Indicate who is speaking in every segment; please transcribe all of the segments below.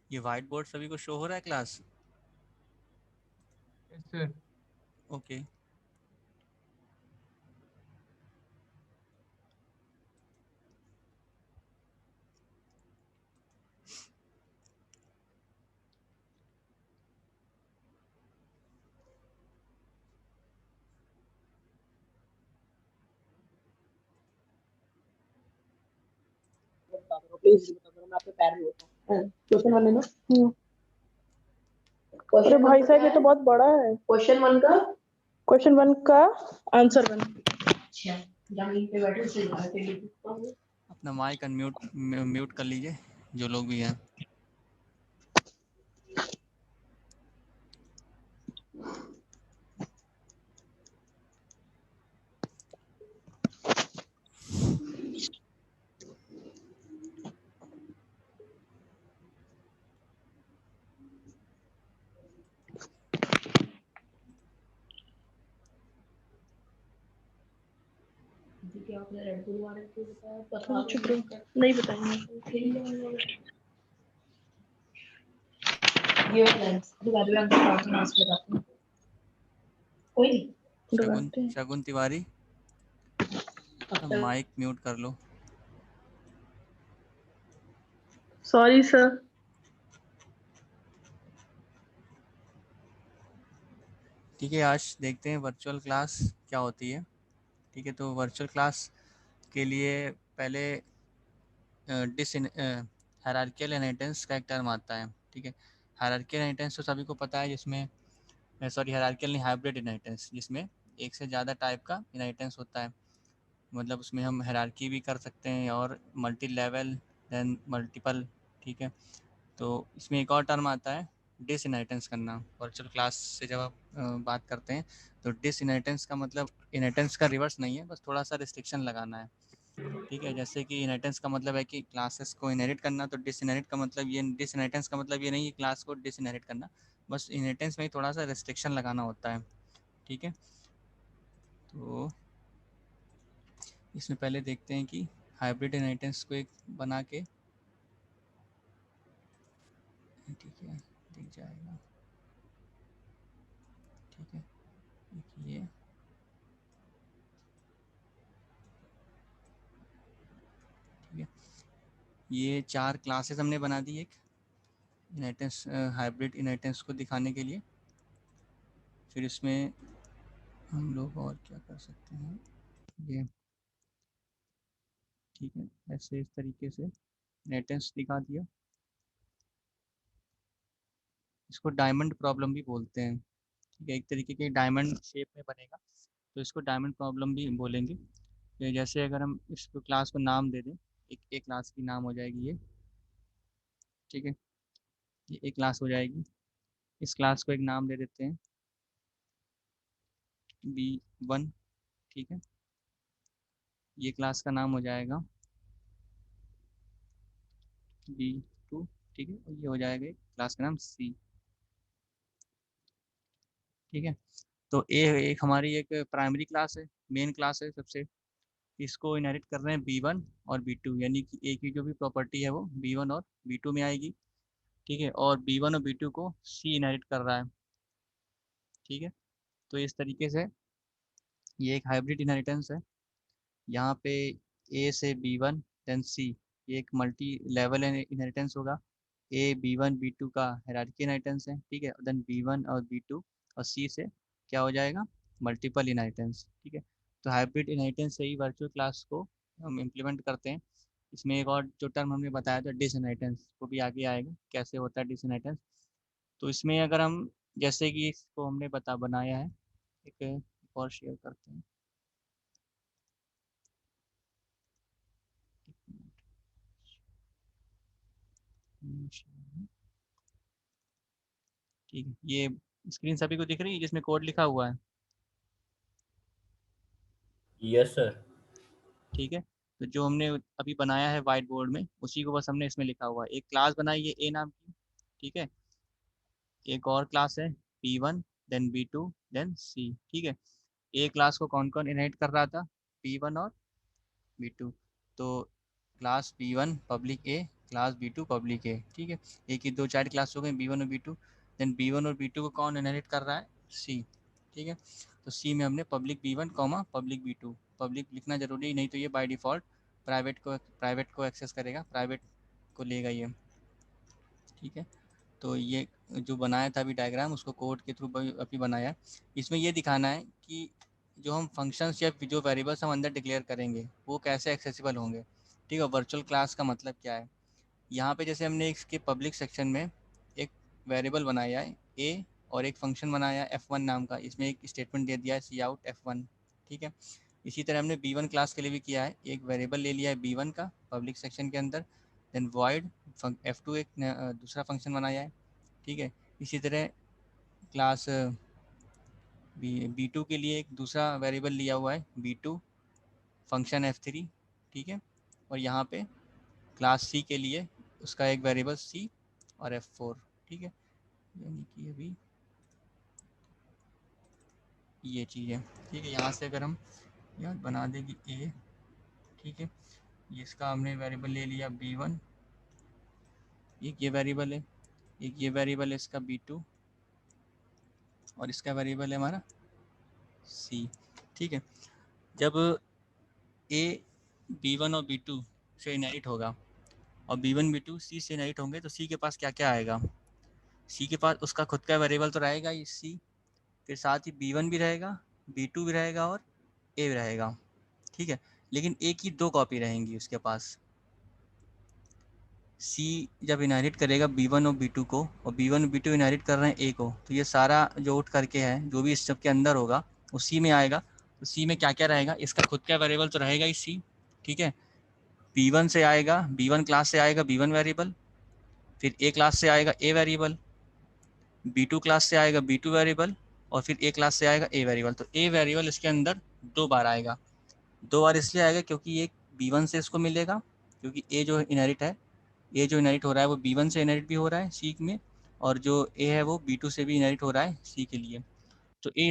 Speaker 1: ये white board सभी को शो हो रहा है class?
Speaker 2: Yes sir.
Speaker 1: Okay.
Speaker 3: Please बता दो, मैं आपके पैर में होता हूँ। क्वेश्चन वन है ना?
Speaker 4: अरे भाई साहब ये तो बहुत बड़ा है। क्वेश्चन वन का आंसर वन।
Speaker 3: अच्छा, जमीन पे बैठे से जाके लिखता हूँ।
Speaker 1: अपना माइक म्यूट कर लीजिए जो लोग भी हैं।
Speaker 3: क्या आपने रेड बुल वाले को बताया? पता
Speaker 4: चुप रहो, नहीं बताएंगे।
Speaker 3: ये फ्रेंड्स अभी बाद में आपको क्लास में आंसर बताती हूँ। कोई नहीं।
Speaker 1: शगुन तिवारी, माइक म्यूट कर लो।
Speaker 4: Sorry sir.
Speaker 1: ठीक है, आज देखते हैं वर्चुअल क्लास क्या होती है। ठीक है, तो वर्चुअल क्लास के लिए पहले हायरार्किकल इनहेरिटेंस का एक टर्म आता है। ठीक है, हायरार्किकल इनहेरिटेंस तो सभी को पता है, जिसमें सॉरी हायरार्किकल नहीं, हाइब्रिड इनहेरिटेंस, जिसमें एक से ज़्यादा टाइप का इनहेरिटेंस होता है। मतलब उसमें हम हायरार्की भी कर सकते हैं और मल्टी लेवल देन मल्टीपल। ठीक है, तो इसमें एक और टर्म आता है डिसइनहेरिटेंस करना। वर्चुअल क्लास से जब आप बात करते हैं तो डिसइनहेरिटेंस का मतलब इनहेरिटेंस का रिवर्स नहीं है, बस थोड़ा सा रिस्ट्रिक्शन लगाना है। ठीक है, जैसे कि इनहेरिटेंस का मतलब है कि क्लासेस को इनहेरिट करना, तो डिसइनहेरिटेंस का मतलब ये नहीं है क्लास को डिसइनहेरिट करना, बस इनहेरिटेंस में ही थोड़ा सा रिस्ट्रिक्शन लगाना होता है। ठीक है, तो इसमें पहले देखते हैं कि हाइब्रिड इनहेरिटेंस को एक बना के, ठीक है, दिख जाएगा। ठीक है, ये ठीक है, ये 4 क्लासेस हमने बना दी एक इनहेरिटेंस, हाइब्रिड इनहेरिटेंस को दिखाने के लिए। फिर इसमें हम लोग और क्या कर सकते हैं, ये ठीक है, ऐसे इस तरीके से इनहेरिटेंस दिखा दिया। इसको डायमंड प्रॉब्लम भी बोलते हैं। ठीक है, एक तरीके के डायमंड शेप में बनेगा, तो इसको डायमंड प्रॉब्लम भी बोलेंगे। तो जैसे अगर हम इसको क्लास को नाम दे दें, एक क्लास की नाम हो जाएगी ये। ठीक है, ये एक क्लास हो जाएगी। इस क्लास को एक नाम दे देते हैं B1। ठीक है, ये क्लास का नाम हो जाएगा B2। ठीक है, और ये हो जाएगा क्लास का नाम C। ठीक है, तो ए एक हमारी एक प्राइमरी क्लास है, मेन क्लास है सबसे। इसको इनहेरिट कर रहे हैं B1 और B2, यानी कि ए की जो भी प्रॉपर्टी है वो B1 और B2 में आएगी। ठीक है, और B1 और B2 को C इनहेरिट कर रहा है। ठीक है, तो इस तरीके से ये एक हाइब्रिड इनहेरिटेंस है। यहाँ पे A से B1 देन C, ये एक मल्टी लेवल इनहेरिटेंस होगा। B1 B2 का हायरार्की इनहेरिटेंस है। ठीक है, देन B1 और B2 और C से क्या हो जाएगा, मल्टीपल इनहेरिटेंस। ठीक है, तो हाइब्रिड इनहेरिटेंस से ही वर्चुअल क्लास को हम इम्प्लीमेंट करते हैं। इसमें एक और जो टर्म हमने बताया था डिसइनहेरिटेंस, वो भी आगे आएगा कैसे होता है डिसइनहेरिटेंस। तो इसमें अगर हम जैसे कि इसको हमने बनाया है, एक और शेयर करते हैं। ठीक है, ये स्क्रीन सभी को दिख रही है जिसमें कोड लिखा हुआ है?
Speaker 5: Yes sir.
Speaker 1: ठीक है, तो जो हमने अभी बनाया है व्हाइट बोर्ड में, उसी को बस हमने इसमें लिखा हुआ है। एक क्लास बनाई है ए नाम की। ठीक है, एक और क्लास है B1 then B2 then C। ठीक है, ए क्लास को कौन कौन इनहेरिट कर रहा था, B1 और B2। तो क्लास B1 पब्लिक ए क्लास B2 पब्लिक है, ठीक है। एक ही 2 चाइल्ड क्लास हो गए B1 और B2। देन B1 और B2 को कौन इनहेरिट कर रहा है? C, ठीक है। तो C में हमने public B1 comma public B2, public लिखना जरूरी नहीं तो ये बाय डिफ़ॉल्ट प्राइवेट को एक्सेस करेगा, प्राइवेट को लेगा ये, ठीक है। तो ये जो बनाया था अभी डायग्राम, उसको कोड के थ्रू अभी बनाया है। इसमें ये दिखाना है कि जो हम फंक्शंस या जो वेरिएबल्स हम अंदर डिक्लेयर करेंगे वो कैसे एक्सेसिबल होंगे, ठीक है। वर्चुअल क्लास का मतलब क्या है? यहाँ पे जैसे हमने इसके पब्लिक सेक्शन में एक वेरिएबल बनाया है a और एक फंक्शन बनाया है f1 नाम का, इसमें एक स्टेटमेंट दे दिया है cout f1, ठीक है। इसी तरह हमने b1 क्लास के लिए भी किया है, एक वेरिएबल ले लिया है b1 का पब्लिक सेक्शन के अंदर, देन void f2 एक दूसरा फंक्शन बनाया है, ठीक है। इसी तरह क्लास b2 के लिए एक दूसरा वेरिएबल लिया हुआ है b2 फंक्शन f3, ठीक है। और यहाँ पे क्लास C के लिए उसका एक वेरिएबल C और f4, ठीक है। यानी कि अभी ये चीज़ है, ठीक है। यहाँ से अगर हम याद बना दें कि A, ठीक है, इसका हमने वेरिएबल ले लिया B1, एक ये वेरिएबल है, एक ये वेरिएबल है इसका B2 और इसका वेरिएबल है हमारा C, ठीक है। जब A B1 और B2 से इनहेरिट होगा और B1 B2 C से इनहेरिट होंगे तो C के पास क्या क्या आएगा? C के पास उसका खुद का वेरिएबल तो रहेगा ही C, फिर साथ ही B1 भी रहेगा, B2 भी रहेगा और A भी रहेगा, ठीक है। लेकिन A की 2 कॉपी रहेंगी उसके पास। C जब इनहेरिट करेगा B1 और B2 को और B1 और B2 इनहेरिट कर रहे हैं A को, तो ये सारा जो उठ करके है जो भी इस सब के अंदर होगा वो C में आएगा। तो C में क्या क्या रहेगा? इसका खुद का वेरिएबल तो रहेगा ही C, ठीक है। B1 से आएगा, B1 क्लास से आएगा B1 वेरिएबल, फिर A क्लास से आएगा A वेरिएबल, B2 क्लास से आएगा B2 वेरिएबल और फिर A क्लास से आएगा A वेरिएबल। तो A वेरिएबल इसके अंदर 2 बार आएगा। 2 बार इसलिए आएगा क्योंकि एक B1 से इसको मिलेगा, क्योंकि A जो इनहेरिट है, A जो इनहेरिट हो रहा है वो B1 से इनहेरिट भी हो रहा है C में, और जो A है वो B2 से भी इनहेरिट हो रहा है C के लिए। तो A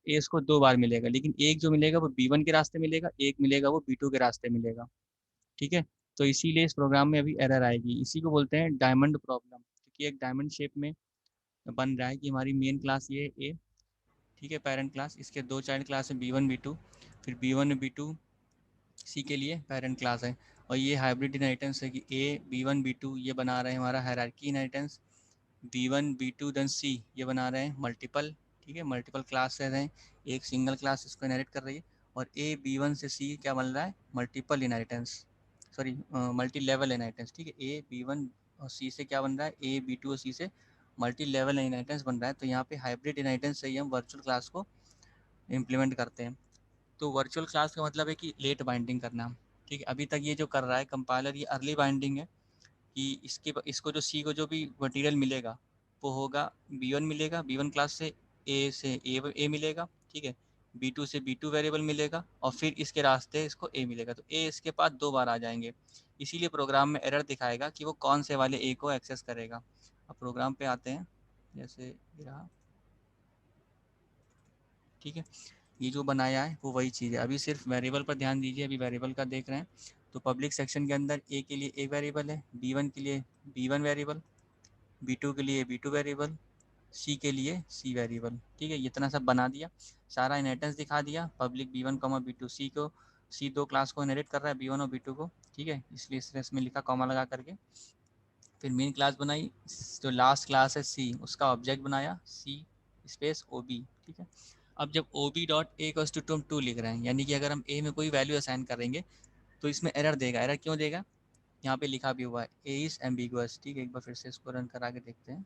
Speaker 1: इसको 2 बार मिलेगा, लेकिन एक जो मिलेगा वो B1 के रास्ते मिलेगा, एक मिलेगा वो B2 के रास्ते मिलेगा, ठीक है। तो इसीलिए इस प्रोग्राम में अभी एरर आएगी। इसी को बोलते हैं डायमंड प्रॉब्लम, क्योंकि एक डायमंड शेप में बन रहा है कि हमारी मेन क्लास ये A, ठीक है, पेरेंट क्लास, इसके 2 चाइल्ड क्लास है B1 B2, फिर B1 B2 C के लिए पेरेंट क्लास है। और ये हाइब्रिड इनहेरिटेंस है कि A B1 B2 ये बना रहे हैं हमारा hierarchy inheritance, B1 B2 then C ये बना रहे हैं मल्टीपल, ठीक है, मल्टीपल क्लास रह रहे हैं, एक सिंगल क्लास इसको इनहेरिट कर रही है। और A B1 से C क्या बन रहा है? Multiple inheritance, sorry multi level inheritance, ठीक है। A B1 और C से क्या बन रहा है? A B2 और C से मल्टी लेवल इनहेरिटेंस बन रहा है। तो यहाँ पे हाइब्रिड इनहेरिटेंस से ही हम वर्चुअल क्लास को इम्प्लीमेंट करते हैं। तो वर्चुअल क्लास का मतलब है कि लेट बाइंडिंग करना, ठीक है। अभी तक ये जो कर रहा है कंपाइलर ये अर्ली बाइंडिंग है कि इसको जो C को जो भी मटेरियल मिलेगा वो होगा B1 मिलेगा, B1 क्लास से A मिलेगा, ठीक है, B2 से B2 वेरिएबल मिलेगा और फिर इसके रास्ते इसको A मिलेगा। तो A इसके पास 2 बार आ जाएंगे, इसीलिए प्रोग्राम में एरर दिखाएगा कि वो कौन से वाले A को एक्सेस करेगा। अब प्रोग्राम पे आते हैं, जैसे ये रहा, ठीक है। ये जो बनाया है वो वही चीज़ है। अभी सिर्फ वेरिएबल पर ध्यान दीजिए, अभी वेरिएबल का देख रहे हैं। तो पब्लिक सेक्शन के अंदर A के लिए एक वेरिएबल है, B1 के लिए B1 वेरिएबल, B2 के लिए B2 वेरिएबल, C के लिए C वेरिएबल, ठीक है। इतना सब बना दिया, सारा इनहेरिटेंस दिखा दिया। Public B1 B2 C 2 class को इनहेरिट कर रहा है B1 और B2 को, ठीक है, इसलिए इसमें लिखा कॉमा लगा करके। फिर मेन क्लास बनाई, जो लास्ट क्लास है C उसका ऑब्जेक्ट बनाया C स्पेस OB, ठीक है। अब जब OB डॉट A टू 2 लिख रहे हैं, यानी कि अगर हम A में कोई वैल्यू असाइन करेंगे तो इसमें एरर देगा। एरर क्यों देगा? यहाँ पे लिखा भी हुआ है A इज एम्बिगुअस, ठीक है। एक बार फिर से इसको रन करा के देखते हैं,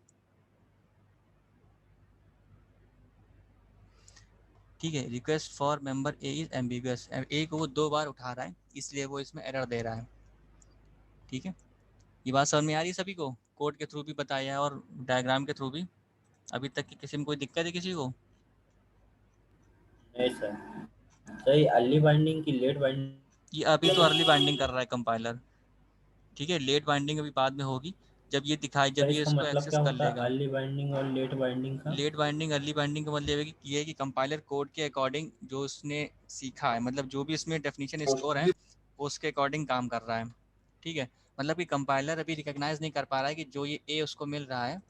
Speaker 1: ठीक है। Request for member A is ambiguous, A को वो 2 बार उठा रहा है इसलिए वो इसमें एरर दे रहा है, ठीक है। ये बात समझ में आ रही है सभी को? कोड के थ्रू भी बताया है और डायग्राम के थ्रू भी। अभी तक की किसी में कोई दिक्कत है किसी को?
Speaker 2: नहीं सर, सही अर्ली बाइंडिंग की लेट बाइंडिंग?
Speaker 1: ये अभी तो अर्ली बाइंडिंग कर रहा है कंपाइलर, ठीक है। लेट बाइंडिंग अभी बाद में होगी, जब ये दिखाए, जब ये
Speaker 2: इसका
Speaker 1: इसको
Speaker 2: मतलब
Speaker 1: एक्सेस
Speaker 2: क्या
Speaker 1: कर
Speaker 2: होता है
Speaker 1: लेगा।
Speaker 2: अर्ली बाइंडिंग और लेट बाइंडिंग का?
Speaker 1: लेट बाइंडिंग अर्ली बाइंडिंग का मतलब है कि ये है कि कंपाइलर कोड के अकॉर्डिंग जो उसने सीखा है, मतलब जो भी इसमें डेफिनेशन स्टोर है वो उसके अकॉर्डिंग काम कर रहा है, ठीक है। मतलब कि कंपाइलर अभी रिकॉग्नाइज नहीं कर पा रहा है कि जो ये ए उसको मिल रहा है,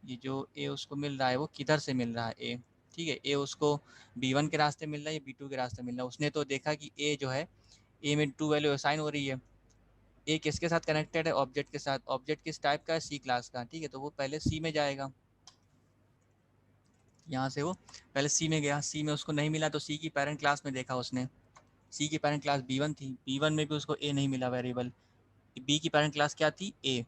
Speaker 1: ये जो ए उसको मिल रहा है वो किधर से मिल रहा है ए। ठीक है, ए उसको B1 के रास्ते मिल रहा है या B2 के रास्ते मिल रहा है। उसने तो देखा कि ए जो है, ए में 2 वैल्यू असाइन हो रही है। ए किसके साथ कनेक्टेड है? ऑब्जेक्ट के साथ। ऑब्जेक्ट किस टाइप का है? सी क्लास का। ठीक है, तो वो पहले सी में जाएगा, यहाँ से वो पहले सी में गया, सी में उसको नहीं मिला तो सी की पेरेंट क्लास में देखा उसने, सी की पेरेंट क्लास B1 थी, B1 में भी उसको ए नहीं मिला वेरिएबल, बी की पेरेंट क्लास क्या थी? ए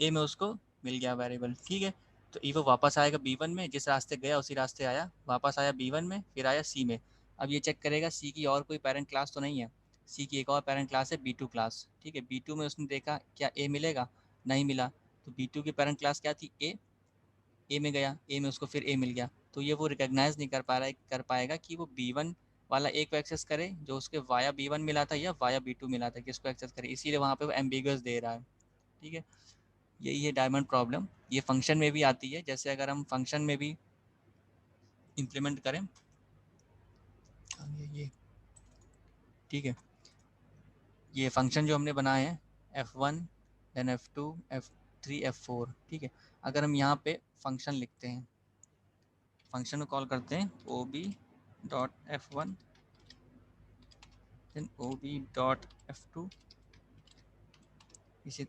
Speaker 1: में उसको मिल गया वेरिएबल। ठीक है, तो ई वो वापस आएगा B1 में, जिस रास्ते गया उसी रास्ते आया, वापस आया B1 में, फिर आया सी में। अब ये चेक करेगा सी की और कोई पेरेंट क्लास तो नहीं है, सी की एक और पेरेंट क्लास है B2 क्लास। ठीक है, B2 में उसने देखा क्या ए मिलेगा? नहीं मिला, तो B2 की पेरेंट क्लास क्या थी? ए में गया, ए में उसको फिर ए मिल गया। तो ये वो रिकॉग्नाइज नहीं कर पाएगा कि वो B1 वाला ए को एक्सेस करे जो उसके वाया B1 मिला था या वाया B2 मिला था, किसको एक्सेस करे, इसीलिए वहाँ पे वो एम्बिगस दे रहा है। ठीक है, यही है डायमंड प्रॉब्लम। ये फंक्शन में भी आती है, जैसे अगर हम फंक्शन में भी इम्प्लीमेंट करें ये ठीक है, ये फंक्शन जो हमने बनाए हैं F1 then F2 F3 F4। ठीक है, अगर हम यहाँ पे फंक्शन लिखते हैं, फंक्शन को कॉल करते हैं ob.f1 देन ob.f2, इसे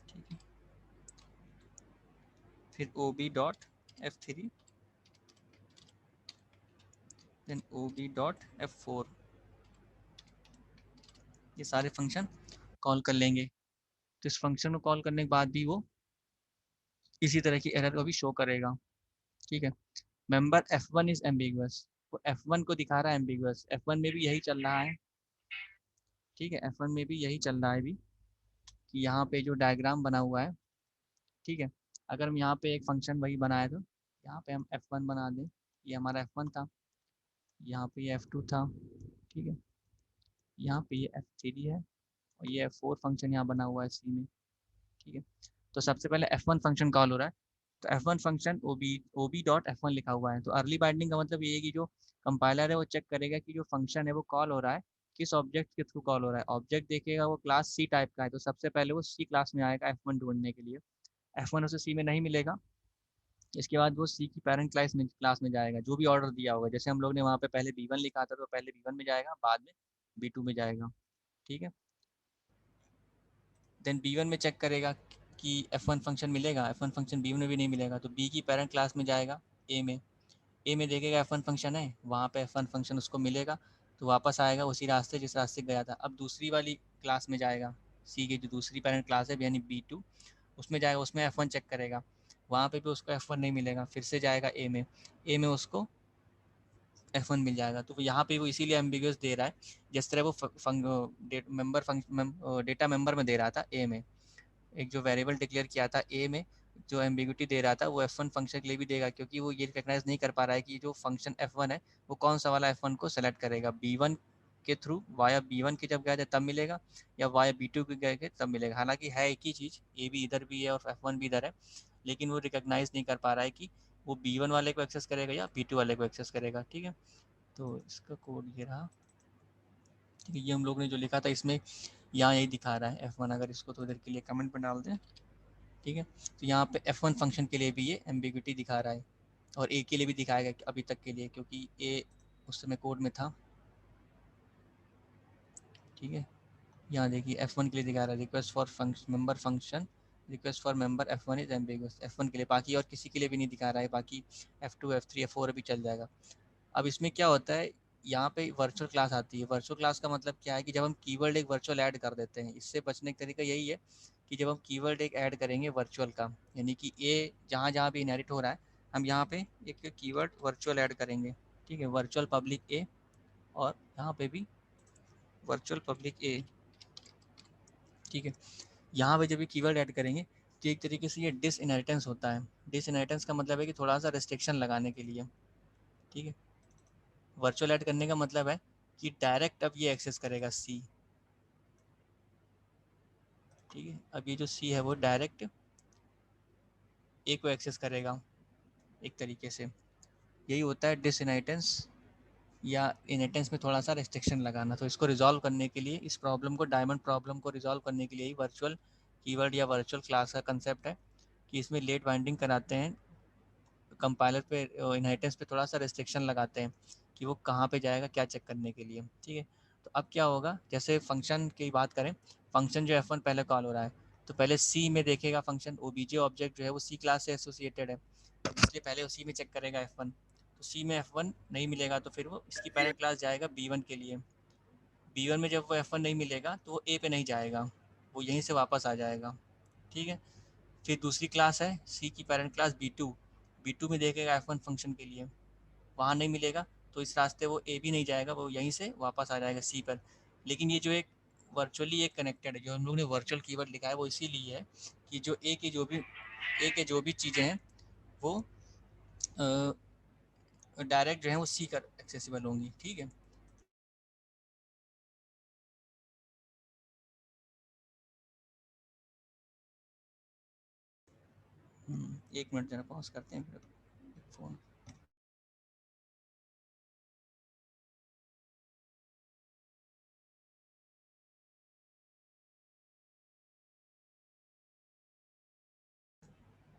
Speaker 1: ठीक है, फिर ob.f3 देन ob.f4, ये सारे फंक्शन कॉल कर लेंगे। तो इस फंक्शन को कॉल करने के बाद भी वो इसी तरह की एरर को भी शो करेगा। ठीक है, मेंबर F1 इज एम्बिगुअस, तो F1 को दिखा रहा है एम्बिगुअस, F1 में भी यही चल रहा है। ठीक है, F1 में भी यही चल रहा है अभी कि यहाँ पे जो डायग्राम बना हुआ है, ठीक है, अगर हम यहाँ पे एक फंक्शन वही बनाए तो यहाँ पे हम F1 बना दें, ये हमारा F1 था, यहाँ पे ये F2 था, ठीक है, यहाँ पे ये F3 है और ये F4 फंक्शन यहाँ बना हुआ है सी में। ठीक है, तो सबसे पहले F1 फंक्शन कॉल हो रहा है, तो F1 फंक्शन ob.f1 लिखा हुआ है। तो अर्ली बाइंडिंग का मतलब ये है कि जो कंपाइलर है वो चेक करेगा कि जो फंक्शन है वो कॉल हो रहा है किस ऑब्जेक्ट के थ्रू कॉल हो रहा है। ऑब्जेक्ट देखेगा वो क्लास सी टाइप का है, तो सबसे पहले वो सी क्लास में आएगा F1 ढूंढने के लिए। F1 उसे सी में नहीं मिलेगा, इसके बाद वो सी की पेरेंट क्लास में जाएगा, जो भी ऑर्डर दिया होगा। जैसे हम लोग ने वहाँ पे पहले B1 लिखा था तो पहले B1 में जाएगा, बाद में B2 में जाएगा। ठीक है, देन B1 में चेक करेगा कि F1 फंक्शन मिलेगा, F1 फंक्शन B1 में भी नहीं मिलेगा तो B की पेरेंट क्लास में जाएगा ए में देखेगा F1 फंक्शन है, वहाँ पे F1 फंक्शन उसको मिलेगा तो वापस आएगा उसी रास्ते जिस रास्ते गया था। अब दूसरी वाली क्लास में जाएगा, सी की जो दूसरी पेरेंट क्लास है यानी B2, उसमें जाएगा, उसमें F1 चेक करेगा, वहाँ पे भी उसको F1 नहीं मिलेगा, फिर से जाएगा ए में उसको F1 मिल जाएगा। तो यहाँ पे वो इसीलिए एम्बिगुअस दे रहा है, जिस तरह वो डेटा मेंबर में दे रहा था ए में, एक जो वेरिएबल डिक्लेयर किया था ए में, जो एम्बिग्यूटी दे रहा था वो F1 फंक्शन के लिए भी देगा, क्योंकि वो ये रिकॉग्नाइज नहीं कर पा रहा है कि जो फंक्शन F1 है वो कौन सा वाला F1 को सेलेक्ट करेगा, B1 के थ्रू वाया B1 के जब गए थे तब मिलेगा या वाया B2 के गए थे तब मिलेगा। हालांकि है एक ही चीज़, ए भी इधर भी है और F1 भी इधर है, लेकिन वो रिकॉग्नाइज नहीं कर पा रहा है कि वो B1 वाले को एक्सेस करेगा या B2 वाले को एक्सेस करेगा। ठीक है, तो इसका कोड ये रहा। ठीक है, ये हम लोग ने जो लिखा था इसमें यहाँ यही दिखा रहा है F1, अगर इसको थोड़ी देर के लिए कमेंट में डाल दें। ठीक है, तो यहाँ पे F1 फंक्शन के लिए भी ये एम्बिग्यूटी दिखा रहा है और ए के लिए भी दिखाएगा अभी तक के लिए, क्योंकि ए उस समय कोड में था। ठीक है, यहाँ देखिए F1 के लिए दिखा रहा है request for member function, request for member F1 is ambiguous, F1 के लिए, बाकी और किसी के लिए भी नहीं दिखा रहा है, बाकी F2 F3 F4 अभी चल जाएगा। अब इसमें क्या होता है, यहाँ पे वर्चुअल क्लास आती है। वर्चुअल क्लास का मतलब क्या है कि जब हम कीवर्ड एक वर्चुअल ऐड कर देते हैं, इससे बचने का तरीका यही है कि जब हम कीवर्ड एक ऐड करेंगे वर्चुअल का, यानी कि ए जहाँ जहाँ भी इनहेरिट हो रहा है हम यहाँ पे एक कीवर्ड वर्चुअल ऐड करेंगे। ठीक है, वर्चुअल पब्लिक ए, और यहाँ पे भी वर्चुअल पब्लिक ए। ठीक है, यहाँ पे जब भी कीवर्ड ऐड करेंगे तो एक तरीके से ये डिसइनहेरिटेंस होता है। डिसइनहेरिटेंस का मतलब है कि थोड़ा सा रिस्ट्रिक्शन लगाने के लिए। ठीक है, वर्चुअल ऐड करने का मतलब है कि डायरेक्ट अब ये एक्सेस करेगा सी। ठीक है, अब ये जो सी है वो डायरेक्ट ए को एक्सेस करेगा एक तरीके से, यही होता है डिसइनहेरिटेंस या इनहेरिटेंस में थोड़ा सा रेस्ट्रिक्शन लगाना। तो इसको रिजॉल्व करने के लिए, इस प्रॉब्लम को, डायमंड प्रॉब्लम को रिजॉल्व करने के लिए ही वर्चुअल कीवर्ड या वर्चुअल क्लास का कंसेप्ट है कि इसमें लेट बाइंडिंग कराते हैं, कंपाइलर पे इनहेरिटेंस पे थोड़ा सा रेस्ट्रिक्शन लगाते हैं कि वो कहाँ पे जाएगा, क्या चेक करने के लिए। ठीक है, तो अब क्या होगा, जैसे फंक्शन की बात करें, फंक्शन जो F1 पहले कॉल हो रहा है, तो पहले सी में देखेगा फंक्शन, ओबीजे ऑब्जेक्ट जो है वो सी क्लास से एसोसिएटेड है, इसलिए पहले उसी में चेक करेगा F1। तो सी में F1 नहीं मिलेगा तो फिर वो इसकी पेरेंट क्लास जाएगा B1 के लिए। B1 में जब वो F1 नहीं मिलेगा तो वो ए पे नहीं जाएगा, वो यहीं से वापस आ जाएगा। ठीक है, फिर दूसरी क्लास है सी की पेरेंट क्लास B2, B2 में देखेगा F1 फंक्शन के लिए, वहाँ नहीं मिलेगा तो इस रास्ते वो ए भी नहीं जाएगा, वो यहीं से वापस आ जाएगा सी पर। लेकिन ये जो एक वर्चुअली एक कनेक्टेड है, जो हम लोग ने वर्चुअल कीवर्ड लिखा है वो इसीलिए है कि जो ए के जो भी चीज़ें हैं वो डायरेक्ट जो है वो सी कर एक्सेसिबल होंगी। ठीक है, एक मिनट जरा पॉज करते हैं फिर फ़ोन।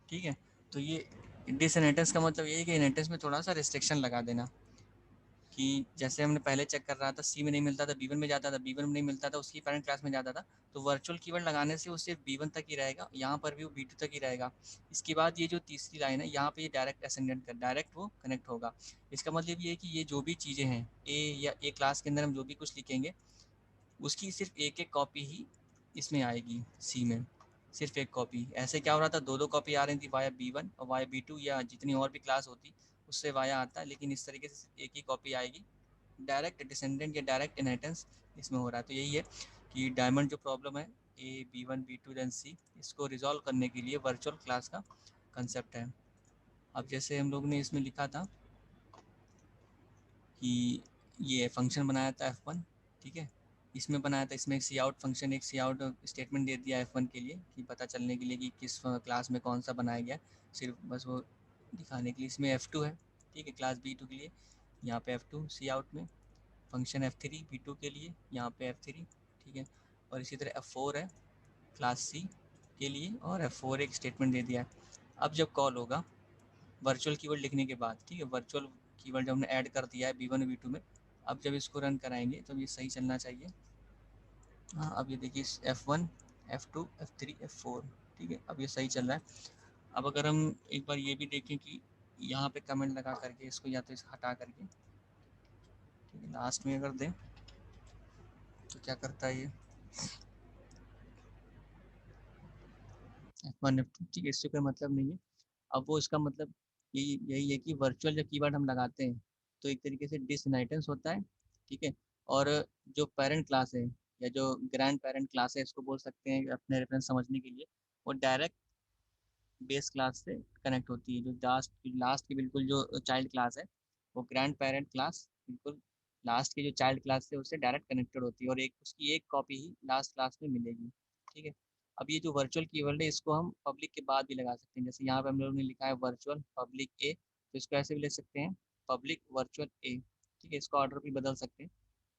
Speaker 1: ठीक है, तो ये डिसइनहेरिटेंस का मतलब ये है कि इनहेरिटेंस में थोड़ा सा रिस्ट्रिक्शन लगा देना कि जैसे हमने पहले चेक कर रहा था, सी में नहीं मिलता था B1 में जाता था, B1 में नहीं मिलता था उसकी पेरेंट क्लास में जाता था, तो वर्चुअल कीवर्ड लगाने से वो सिर्फ B1 तक ही रहेगा, यहाँ पर भी वो B2 तक ही रहेगा। इसके बाद ये जो तीसरी लाइन है यहाँ पे ये डायरेक्ट असेंडेंट कर, डायरेक्ट वो कनेक्ट होगा। इसका मतलब ये है कि ये जो भी चीज़ें हैं ए या ए क्लास के अंदर हम जो भी कुछ लिखेंगे उसकी सिर्फ एक एक कॉपी ही इसमें आएगी सी में, सिर्फ एक कॉपी। ऐसे क्या हो रहा था, दो कॉपी आ रही थी वाया B1 और वाया B2 या जितनी और भी क्लास होती उससे वाया आता, लेकिन इस तरीके से एक ही कॉपी आएगी। डायरेक्ट डिसेंडेंट या डायरेक्ट इनहेरिटेंस इसमें हो रहा है। तो यही है कि डायमंड जो प्रॉब्लम है ए B1 B2 देन सी, इसको रिजॉल्व करने के लिए वर्चुअल क्लास का कंसेप्ट है। अब जैसे हम लोग ने इसमें लिखा था कि ये फंक्शन बनाया था F1, ठीक है, इसमें बनाया था, इसमें एक सी आउट फंक्शन, एक सी आउट स्टेटमेंट दे दिया F1 के लिए कि पता चलने के लिए कि किस क्लास में कौन सा बनाया गया, सिर्फ बस वो दिखाने के लिए। इसमें F2 है, ठीक है, क्लास B2 के लिए, यहाँ पे F2 सी आउट में, फंक्शन F3 B2 के लिए, यहाँ पे F3, ठीक है, और इसी तरह F4 है क्लास C के लिए, और F4 एक स्टेटमेंट दे दिया है। अब जब कॉल होगा वर्चुअल कीवर्ड लिखने के बाद, ठीक है, वर्चुअल कीवर्ड जब हमने ऐड कर दिया है B1 और B2 में, अब जब इसको रन कराएंगे तो ये सही चलना चाहिए। हाँ, अब ये देखिए F1 F2 F3 F4, ठीक है, अब ये सही चल रहा है। अब अगर हम एक बार ये भी देखें कि यहाँ पे कमेंट लगा करके इसको या तो इसे हटा करके, ठीक है, लास्ट में अगर दें तो क्या करता है ये F1 F2, ठीक है, इससे कोई मतलब नहीं है। अब वो इसका मतलब यही है कि वर्चुअल जब कीवर्ड हम लगाते हैं तो एक तरीके से डिसइनहेरिटेंस होता है, ठीक है, और जो पेरेंट क्लास है या जो ग्रैंड पेरेंट क्लास है, इसको बोल सकते हैं अपने रेफरेंस समझने के लिए, वो डायरेक्ट बेस क्लास से कनेक्ट होती है। जो लास्ट की बिल्कुल जो चाइल्ड क्लास है वो ग्रैंड पेरेंट क्लास बिल्कुल लास्ट की जो चाइल्ड क्लास है उससे डायरेक्ट कनेक्टेड होती है, और एक उसकी एक कॉपी ही लास्ट क्लास में मिलेगी। ठीक है, अब ये जो वर्चुअल कीवर्ड है इसको हम पब्लिक के बाद भी लगा सकते हैं, जैसे यहाँ पे हम लोगों ने लिखा है वर्चुअल पब्लिक ए, तो इसको ऐसे भी ले सकते हैं पब्लिक वर्चुअल ए। ठीक है, इसका ऑर्डर भी बदल सकते हैं,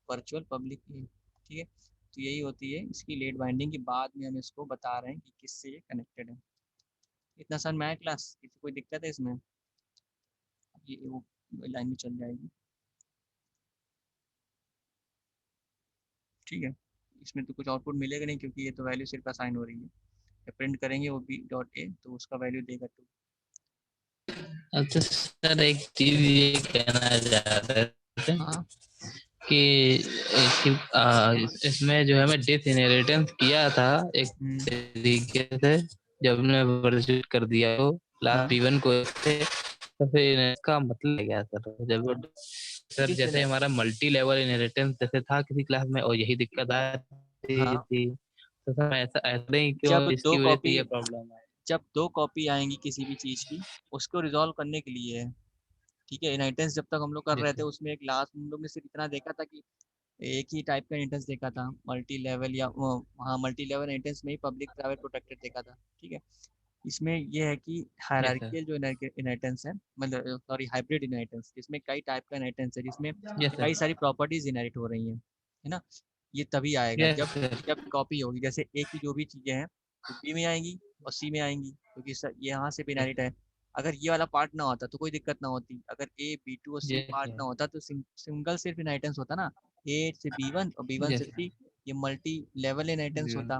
Speaker 1: वर्चुअल पब्लिक ए। ठीक है, तो यही होती है इसकी लेट बाइंडिंग के बाद में हम इसको बता रहे हैं कि किससे ये कनेक्टेड है। इतना सन में आया क्लास, किसी कोई दिक्कत है इसमें? ये वो लाइन में चल जाएगी। ठीक है, इसमें तो कुछ आउटपुट मिलेगा नहीं क्योंकि ये तो वैल्यू सिर्फ असाइन हो रही है। जब प्रिंट करेंगे वो बी डॉट ए तो उसका वैल्यू देगा 2।
Speaker 5: अच्छा सर, एक चीज ये कहना चाह रहे थे
Speaker 1: हाँ
Speaker 5: कि इसमें जो है मैं डिसइनहेरिटेंस किया था एक तरीके से, जब हमने वर्चुअल कर दिया तो क्लास B1 को थे, तो फिर इसका मतलब क्या सर? जब सर जैसे हमारा मल्टी लेवल इनहेरिटेंस जैसे था किसी क्लास में और यही दिक्कत आ रही थी, तो सर ऐसा नहीं क्यों, इसकी वजह से ये प्रॉब्लम है?
Speaker 1: जब 2 कॉपी आएंगी किसी भी चीज़ की उसको रिजॉल्व करने के लिए है। ठीक है, इनहेरिटेंस जब तक हम लोग कर रहे थे उसमें एक लास्ट हम लोग ने सिर्फ इतना देखा था कि एक ही टाइप का इनहेरिटेंस देखा था, मल्टी लेवल या हाँ मल्टी लेवल इनहेरिटेंस में ही पब्लिक प्राइवेट प्रोटेक्टेड देखा था। ठीक है, इसमें ये है कि हायरार्किकल जो इनहेरिटेंस है, मतलब सॉरी हाइब्रिड इनहेरिटेंस, जिसमें कई टाइप का इनहेरिटेंस है, जिसमें
Speaker 5: यस
Speaker 1: कई
Speaker 5: सर,
Speaker 1: सारी प्रॉपर्टीज इनहेरिट हो रही हैं, है ना। ये तभी आएगा
Speaker 5: यस
Speaker 1: जब
Speaker 5: सर,
Speaker 1: जब कॉपी होगी, जैसे ए की जो भी चीज़ें हैं वो बी में आएंगी और सी में आएंगी, क्योंकि ये यहाँ से भी इनहेरिट है। अगर ये वाला पार्ट ना होता तो कोई दिक्कत ना होती, अगर ए बी टू और सी
Speaker 5: यस
Speaker 1: पार्ट ना
Speaker 5: सर,
Speaker 1: होता तो सिंगल सिर्फ इनहेरिटेंस होता ना, ए से बी1 और बी1 से
Speaker 5: यस
Speaker 1: सी, ये मल्टी लेवल इनहेरिटेंस होता।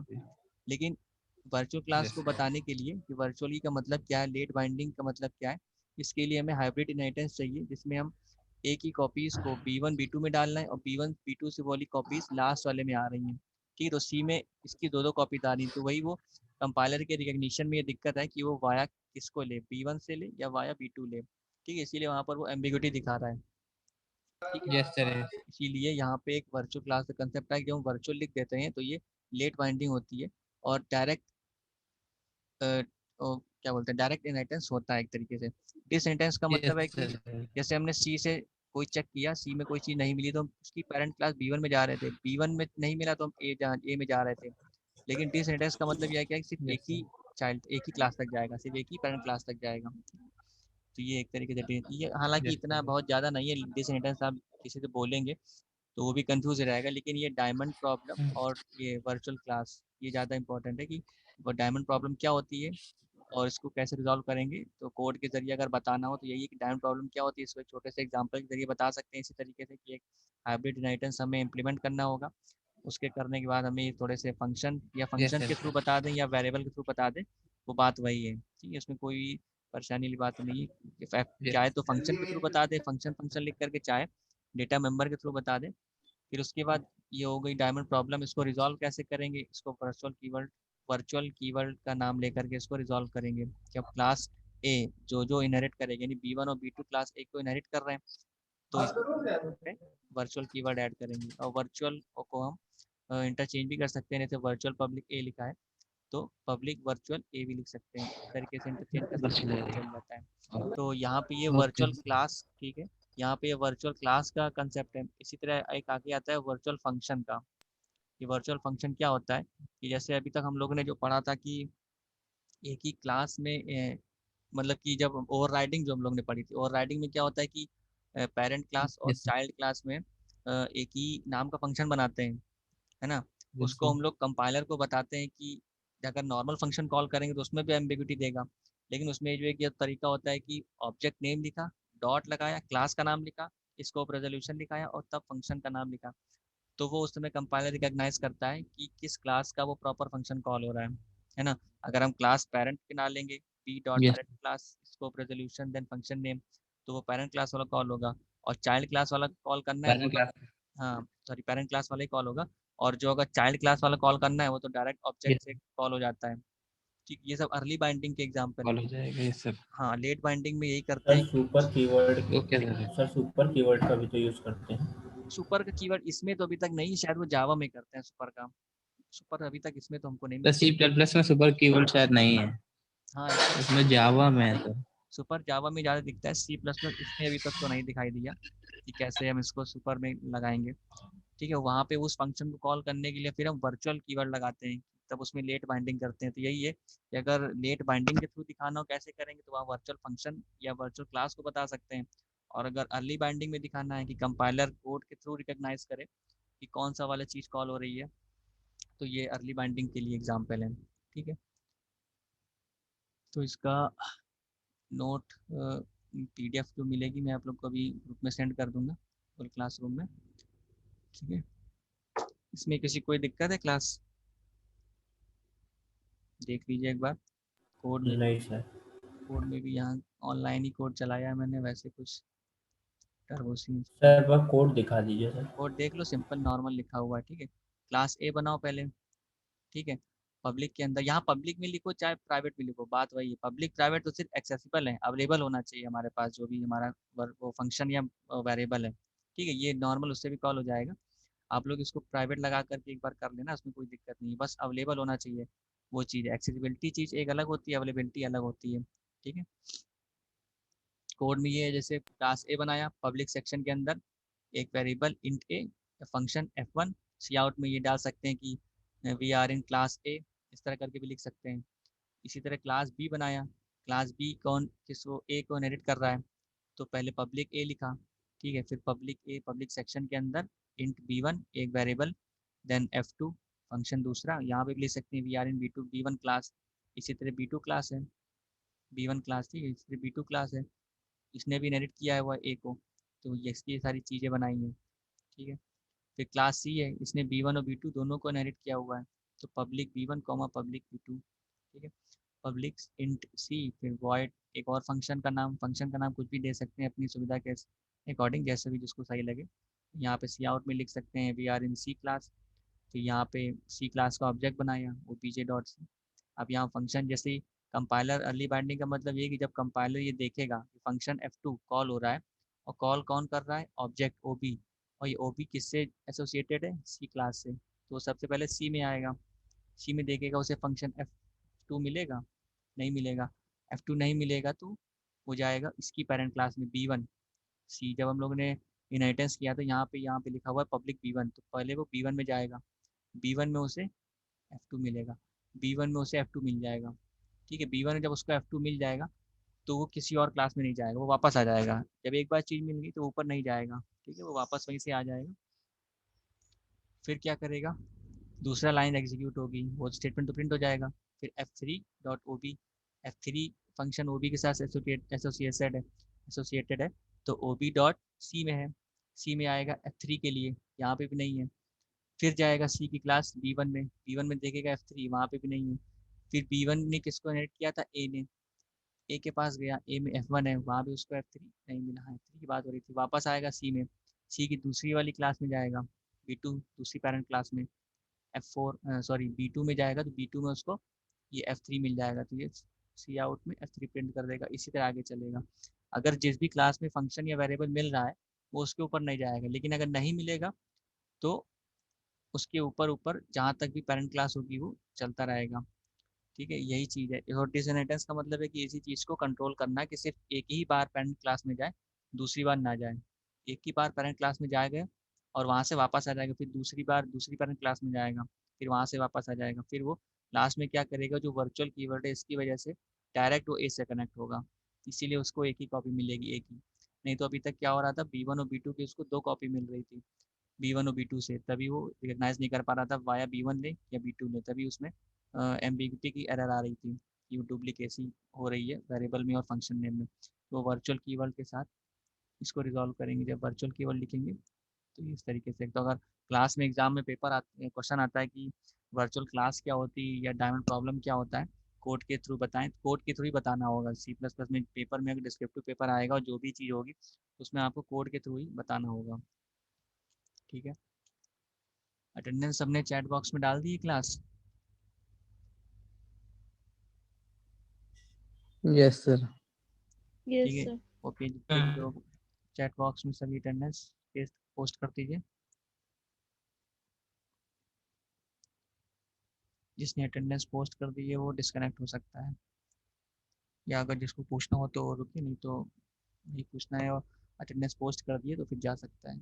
Speaker 1: लेकिन वर्चुअल क्लास
Speaker 5: यस
Speaker 1: को
Speaker 5: सर,
Speaker 1: बताने के लिए कि वर्चुअली का मतलब क्या है, लेट बाइंडिंग का मतलब क्या है, इसके लिए हमें हाइब्रिड इनहेरिटेंस चाहिए, जिसमें हम ए की कॉपीज को B1 B2 में डालना है और B1 B2 से वाली कॉपीज लास्ट वाले में आ रही हैं, ठीक है। तो सी में इसकी दो कॉपीज आ रही हैं, तो वही वो कंपाइलर के रिकग्निशन में ये दिक्कत है कि वो वाया किसको ले, B1 से ले या वाया B2 ले, ठीक है। इसीलिए वहाँ पर वो एम्बिग्यूटी दिखा रहा है, ठीक है।
Speaker 5: यस सर,
Speaker 1: इसीलिए यहाँ पे एक वर्चुअल क्लास का कंसेप्ट है कि हम वर्चुअल लिख देते हैं तो ये लेट बाइंडिंग होती है, और डायरेक्ट क्या बोलते हैं, डायरेक्ट इनहेरिटेंस होता है एक तरीके से। डिसइनहेरिटेंस का
Speaker 5: यस
Speaker 1: मतलब है कि
Speaker 5: सर,
Speaker 1: जैसे हमने सी से कोई चेक किया, सी में कोई चीज़ नहीं मिली तो हम उसकी पेरेंट क्लास B1 में जा रहे थे, B1 में नहीं मिला तो हम ए में जा रहे थे। लेकिन डिसइनहेरिटेंस का मतलब यह है कि सिर्फ एक
Speaker 5: यस
Speaker 1: ही
Speaker 5: सर,
Speaker 1: चाइल्ड एक ही क्लास तक जाएगा, सिर्फ एक ही पेरेंट क्लास तक जाएगा। तो ये एक तरीके से ये हालांकि
Speaker 5: यस
Speaker 1: इतना
Speaker 5: सर,
Speaker 1: बहुत ज़्यादा नहीं है, डिसइनहेरिटेंस आप किसी से बोलेंगे तो वो भी कंफ्यूज रहेगा, लेकिन ये डायमंड प्रॉब्लम और ये वर्चुअल क्लास ये ज़्यादा इंपॉर्टेंट है कि वो डायमंड प्रॉब्लम क्या होती है और इसको कैसे रिजॉल्व करेंगे। तो कोड के जरिए अगर बताना हो तो यही है कि डायमंड प्रॉब्लम क्या होती है, इसको एक छोटे से एग्जांपल के जरिए बता सकते हैं। इसी तरीके से कि एक हाइब्रिड इनहेरिटेंस हमें इम्प्लीमेंट करना होगा, उसके करने के बाद हमें थोड़े से फंक्शन या
Speaker 5: यस
Speaker 1: फंक्शन के थ्रू
Speaker 5: सर,
Speaker 1: बता दें या वेरिएबल के थ्रू बता दें, वो बात वही है, ठीक है। इसमें कोई परेशानी वाली बात नहीं है। चाहे
Speaker 5: यस
Speaker 1: तो फंक्शन के थ्रू बता दें, फंक्शन फंक्शन लिख करके, चाहे डेटा मेंबर के थ्रू बता दें। फिर उसके बाद ये हो गई डायमंड प्रॉब्लम, इसको रिजॉल्व कैसे करेंगे, इसको वर्चुअल कीवर्ड का नाम लेकर के इसको रिजॉल्व करेंगे। जब क्लास ए जो इनहेरिट करेगी, यानी B1 और B2 क्लास ए को इनहेरिट कर रहे हैं, तो इस पे वर्चुअल कीवर्ड ऐड करेंगे, और वर्चुअल को हम इंटरचेंज भी कर सकते हैं, जैसे वर्चुअल पब्लिक ए लिखा है तो पब्लिक वर्चुअल ए भी लिख सकते हैं, इस तरीके से इंटरचेंज कर सकते हैं, चल जाता है। तो यहाँ पे ये
Speaker 5: ओके,
Speaker 1: वर्चुअल क्लास, ठीक है, यहाँ पे ये वर्चुअल क्लास का कंसेप्ट है। इसी तरह एक आगे आता है वर्चुअल फंक्शन का। ये वर्चुअल फंक्शन क्या होता है कि जैसे अभी तक हम लोगों ने जो पढ़ा था कि एक ही क्लास में मतलब कि जब ओवरराइडिंग जो हम लोग ने पढ़ी थी, ओवरराइडिंग में क्या होता है कि पेरेंट क्लास और
Speaker 5: यस
Speaker 1: चाइल्ड क्लास में एक ही नाम का फंक्शन बनाते हैं, है ना। उसको
Speaker 5: सर,
Speaker 1: हम लोग कंपाइलर को बताते हैं कि अगर नॉर्मल फंक्शन कॉल करेंगे तो उसमें भी एम्बिग्यूटी देगा, लेकिन उसमें जो एक ये तरीका होता है कि ऑब्जेक्ट नेम लिखा, डॉट लगाया, क्लास का नाम लिखा, स्कोप रेजोल्यूशन लिखाया और तब फंक्शन का नाम लिखा, तो वो उस समय कंपाइलर रिकॉग्नाइज करता है कि किस क्लास का वो प्रॉपर फंक्शन कॉल हो रहा है ना। अगर हम क्लास पेरेंट के नाम लेंगे, P dot
Speaker 5: S
Speaker 1: parent class scope resolution then function name, तो वो पेरेंट क्लास वाला कॉल होगा। और चाइल्ड क्लास वाला कॉल करना है तो
Speaker 5: पैरेंट क्लास,
Speaker 1: हाँ सॉरी पेरेंट क्लास वाला ही कॉल होगा। और जो अगर चाइल्ड क्लास वाला कॉल करना है वो तो डायरेक्ट ऑब्जेक्ट
Speaker 5: यस
Speaker 1: से कॉल हो जाता है, ठीक। ये सब अर्ली बाइंडिंग के एग्जाम्पल है।
Speaker 5: कॉल हो जाएगा, यस सर,
Speaker 1: हाँ लेट बाइंडिंग में यही करते
Speaker 2: सर
Speaker 1: हैं कि
Speaker 2: super keyword,
Speaker 5: okay sir.
Speaker 2: Sir super keyword का भी तो यूज करते हैं।
Speaker 1: सुपर का कीवर्ड इसमें तो अभी तक नहीं, शायद वो जावा में करते हैं सुपर का। सुपर अभी तक इसमें तो हमको नहीं
Speaker 5: तो
Speaker 1: मिला।
Speaker 5: सी प्लस प्लस में सुपर कीवर्ड शायद नहीं है,
Speaker 1: हाँ इसमें
Speaker 5: उसमें जावा में है तो।
Speaker 1: सुपर जावा में ज़्यादा दिखता है, C++ इसमें अभी तक तो नहीं दिखाई दिया कि कैसे हम इसको सुपर में लगाएंगे, ठीक है। वहाँ पे उस फंक्शन को कॉल करने के लिए फिर हम वर्चुअल कीवर्ड लगाते हैं, तब उसमें लेट बाइंडिंग करते हैं। तो यही है कि अगर लेट बाइंडिंग के थ्रू दिखाना हो कैसे करेंगे, तो वहाँ वर्चुअल फंक्शन या वर्चुअल क्लास को बता सकते हैं। और अगर अर्ली बाइंडिंग में दिखाना है कि कंपाइलर कोड के थ्रू रिकॉग्नाइज करे कि कौन सा वाला चीज़ कॉल हो रही है, तो ये अर्ली बाइंडिंग के लिए एग्जाम्पल है, ठीक है। तो इसका नोट PDF जो मिलेगी मैं आप लोग को अभी ग्रुप में सेंड कर दूंगा, फुल क्लासरूम में, ठीक है। इसमें किसी कोई दिक्कत है क्लास, देख लीजिए एक बार। कोड में भी
Speaker 2: नहीं सर।
Speaker 1: यहाँ ऑनलाइन ही कोड चलाया है मैंने, वैसे कुछ टर्बोसी
Speaker 2: सर वह कोड दिखा दीजिए सर।
Speaker 1: कोड देख लो, सिंपल नॉर्मल लिखा हुआ है, ठीक है। क्लास ए बनाओ पहले, ठीक है। पब्लिक के अंदर यहाँ पब्लिक में लिखो चाहे प्राइवेट में लिखो, बात वही है। पब्लिक प्राइवेट तो सिर्फ एक्सेसिबल है, अवेलेबल होना चाहिए हमारे पास जो भी हमारा वो फंक्शन या वेरिएबल है, ठीक है। ये नॉर्मल उससे भी कॉल हो जाएगा। आप लोग इसको प्राइवेट लगा करके एक बार कर लेना, उसमें कोई दिक्कत नहीं है, बस अवेलेबल होना चाहिए वो चीज़। एक्सेसिबिलिटी चीज़ एक अलग होती है, अवेलेबिलिटी अलग होती है, ठीक है। कोड में ये है, जैसे क्लास ए बनाया, पब्लिक सेक्शन के अंदर एक variable int A, function F1, cout में ये डाल सकते हैं कि we are in class A, इस तरह करके भी लिख सकते हैं। इसी तरह क्लास बी बनाया, क्लास बी किसको ए को इनहेरिट कर रहा है, तो पहले पब्लिक ए लिखा, ठीक है, फिर पब्लिक ए पब्लिक सेक्शन के अंदर इंट b1 एक वेरिएबल, देन f2 फंक्शन दूसरा, यहाँ पे भी लिख सकते हैं we are in b2 b1 class, इसी तरह b2 क्लास है, b1 क्लास थी, इसी तरह b2 क्लास है, इसने भी इनहेरिट किया है हुआ ए को, तो ये इसकी सारी चीज़ें बनाई हैं, ठीक है। फिर क्लास सी है, इसने b1 और b2 दोनों को इनहेरिट किया हुआ है, तो public b1 comma public b2, ठीक है, पब्लिक इंट सी, फिर वॉइड एक और फंक्शन का नाम कुछ भी दे सकते हैं अपनी सुविधा के अकॉर्डिंग, जैसे भी जिसको सही लगे। यहाँ पे सी आउट में लिख सकते हैं we are in C class, तो यहाँ पे सी क्लास का ऑब्जेक्ट बनाया वो पीजे डॉट सी। अब यहाँ फंक्शन जैसे ही कंपाइलर अर्ली बाइंडिंग का मतलब ये कि जब कंपाइलर ये देखेगा कि फंक्शन F2 कॉल हो रहा है, और कॉल कौन कर रहा है, ऑब्जेक्ट OB, और ये OB किससे एसोसिएटेड है, सी क्लास से, तो सबसे पहले सी में आएगा, सी में देखेगा उसे फंक्शन F2 मिलेगा, नहीं मिलेगा, F2 नहीं मिलेगा तो हो जाएगा इसकी पेरेंट क्लास में B1 सी। जब हम लोगों ने इनहेरिटेंस किया तो यहाँ पे लिखा हुआ है पब्लिक B1, तो पहले वो B1 में जाएगा, B1 में उसे F2 मिलेगा, B1 में उसे F2 मिल जाएगा, ठीक है। B1 में जब उसको F2 मिल जाएगा तो वो किसी और क्लास में नहीं जाएगा, वो वापस आ जाएगा, जब एक बार चीज़ मिल गई तो ऊपर नहीं जाएगा, ठीक है, वो वापस वहीं से आ जाएगा। फिर क्या करेगा, दूसरा लाइन एग्जीक्यूट होगी, वो स्टेटमेंट तो प्रिंट हो जाएगा, फिर F3.OB, F3 फंक्शन OB के साथ एसोसिएटेड है, तो OB डॉट सी में है, सी में आएगा F3 के लिए, यहाँ पे भी नहीं है, फिर जाएगा सी की क्लास B1 में देखेगा F3, वहाँ पे भी नहीं है, फिर B1 ने किसको इनहेरिट किया था, ए ने, ए के पास गया, ए में F1 है, वहाँ भी उसको F3 नहीं मिला है, F3 की बात हो रही थी, वापस आएगा सी में, सी की दूसरी वाली क्लास में जाएगा, B2 दूसरी पेरेंट क्लास में, B2 में जाएगा, तो B2 में उसको ये F3 मिल जाएगा, तो ये सी आउट में F3 प्रिंट कर देगा, इसी तरह आगे चलेगा। अगर जिस भी क्लास में फंक्शन या वेरिएबल मिल रहा है वो उसके ऊपर नहीं जाएगा, लेकिन अगर नहीं मिलेगा तो उसके ऊपर ऊपर जहाँ तक भी पेरेंट क्लास होगी वो चलता रहेगा, ठीक है, यही चीज़ है। और डिसइनहेरिटेंस का मतलब है कि इसी चीज़ को कंट्रोल करना है कि सिर्फ एक ही बार पेरेंट क्लास में जाए, दूसरी बार ना जाए, एक ही बार पेरेंट क्लास में जाएगा और वहाँ से वापस आ जाएगा, फिर दूसरी बार दूसरी पेरेंट क्लास में जाएगा, फिर वहाँ से वापस आ जाएगा, फिर वो लास्ट में क्या करेगा, जो वर्चुअल कीवर्ड है इसकी वजह से डायरेक्ट वो ए से कनेक्ट होगा, इसीलिए उसको एक ही कॉपी मिलेगी, एक ही। नहीं तो अभी तक क्या हो रहा था, B1 और B2 की उसको 2 कॉपी मिल रही थी, B1 और B2 से, तभी वो रिकग्नाइज नहीं कर पा रहा था वाया B1 ले या B2 ले, तभी उसमें एम्बिग्यूटी की एरर आ रही थी कि वो डुप्लीकेसी हो रही है वेरिएबल में और फंक्शन नेम में। तो वर्चुअल कीवर्ड के साथ इसको रिजॉल्व करेंगे, जब वर्चुअल कीवर्ड लिखेंगे तो इस तरीके से। तो अगर क्लास में एग्जाम में पेपर क्वेश्चन आता है कि वर्चुअल क्लास क्या होती है या डायमंड प्रॉब्लम क्या होता है, कोड के थ्रू बताएं, कोड के थ्रू ही बताना होगा। C++ में पेपर में अगर डिस्क्रिप्टिव पेपर आएगा और जो भी चीज़ होगी उसमें आपको कोड के थ्रू ही बताना होगा, ठीक है। अटेंडेंस सबने चैट बॉक्स में डाल दी है क्लास,
Speaker 5: यस सर।
Speaker 1: ठीक
Speaker 4: यस
Speaker 1: है,
Speaker 4: सर।
Speaker 1: ओके, जितने भी लोग चैट बॉक्स में सभी अटेंडेंस पोस्ट कर दीजिए, जिसने अटेंडेंस पोस्ट कर दी है वो डिस्कनेक्ट हो सकता है, या अगर जिसको पूछना हो तो रुकिए, नहीं तो नहीं पूछना है और अटेंडेंस पोस्ट कर दिए तो फिर जा सकता है।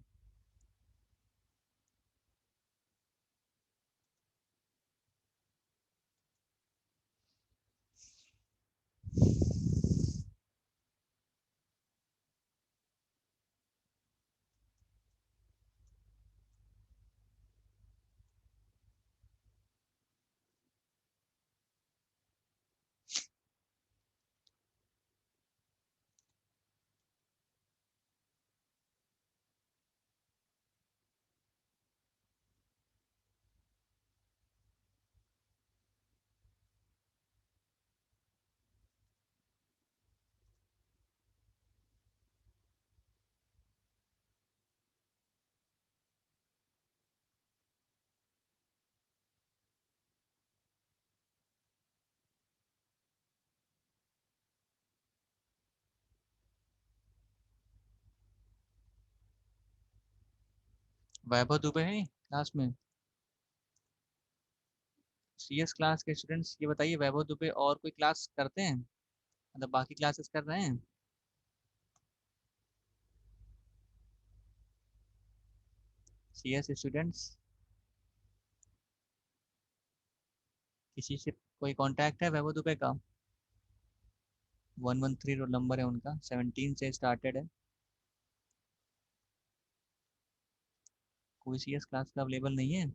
Speaker 1: वैभव दुबे है क्लास में, CS क्लास के स्टूडेंट्स, ये बताइए वैभव दुबे और कोई क्लास करते हैं, मतलब बाकी क्लासेस कर रहे हैं? CS स्टूडेंट्स, किसी से कोई कांटेक्ट है वैभव दुबे का? 113 रोल नंबर है उनका, 17 से स्टार्टेड है। कोई CS क्लास का अवेलेबल नहीं है?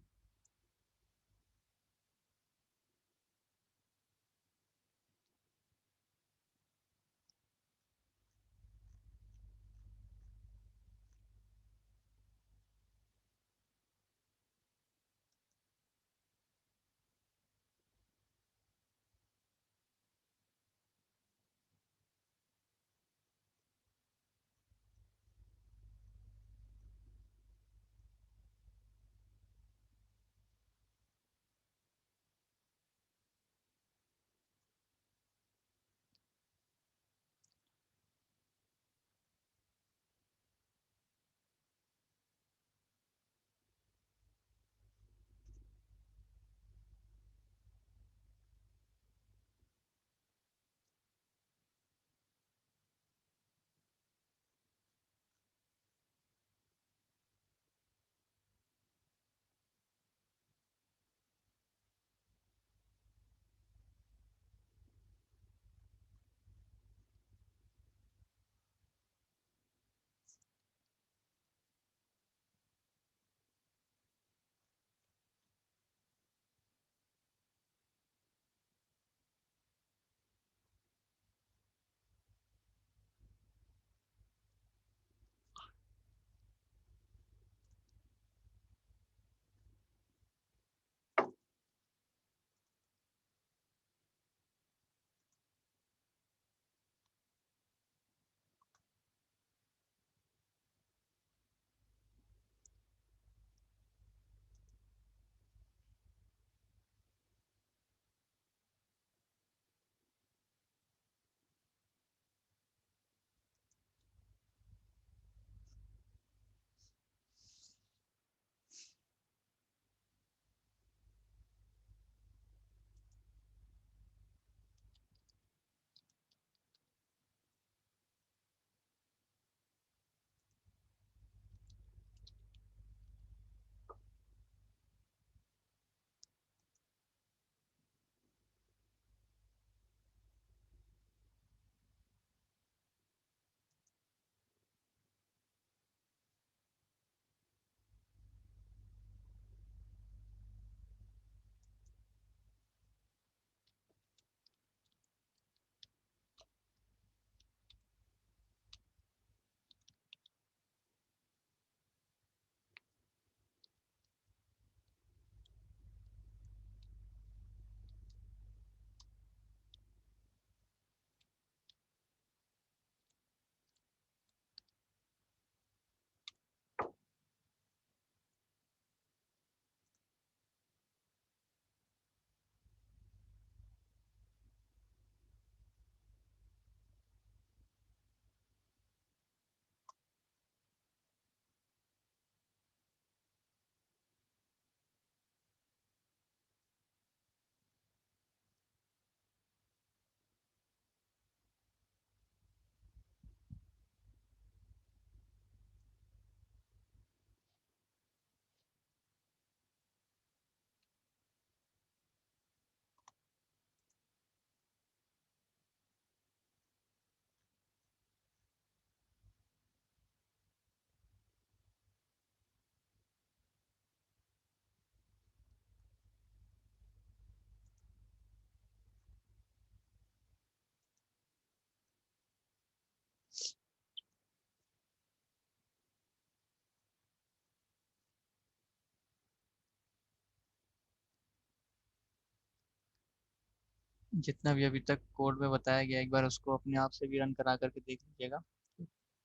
Speaker 1: जितना भी अभी तक कोड में बताया गया, एक बार उसको अपने आप से भी रन करा करके देख लीजिएगा,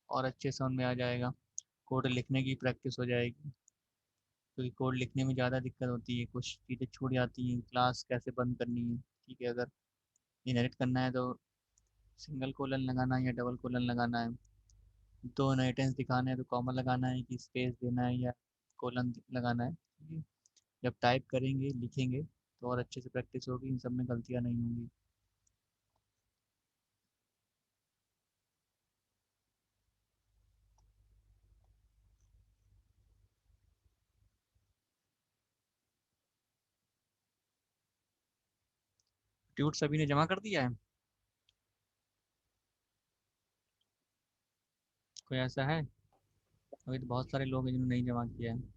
Speaker 1: और अच्छे से समझ में आ जाएगा। कोड लिखने की प्रैक्टिस हो जाएगी, क्योंकि कोड लिखने में ज़्यादा दिक्कत होती है, कुछ चीज़ें छूट जाती हैं। क्लास कैसे बंद करनी है, ठीक है, अगर इनहेरिट करना है तो सिंगल कोलन लगाना है या डबल कोलन लगाना है, दो इनहेरिटेंस दिखाना है तो कॉमा लगाना है कि स्पेस देना है या कोलन लगाना है, ठीक है। जब टाइप करेंगे लिखेंगे तो और अच्छे से प्रैक्टिस होगी, इन सब में गलतियाँ नहीं होंगी। सब्स्टिट्यूट सभी ने जमा कर दिया है? कोई ऐसा है? अभी तो बहुत सारे लोग हैं जिन्होंने नहीं जमा किया है।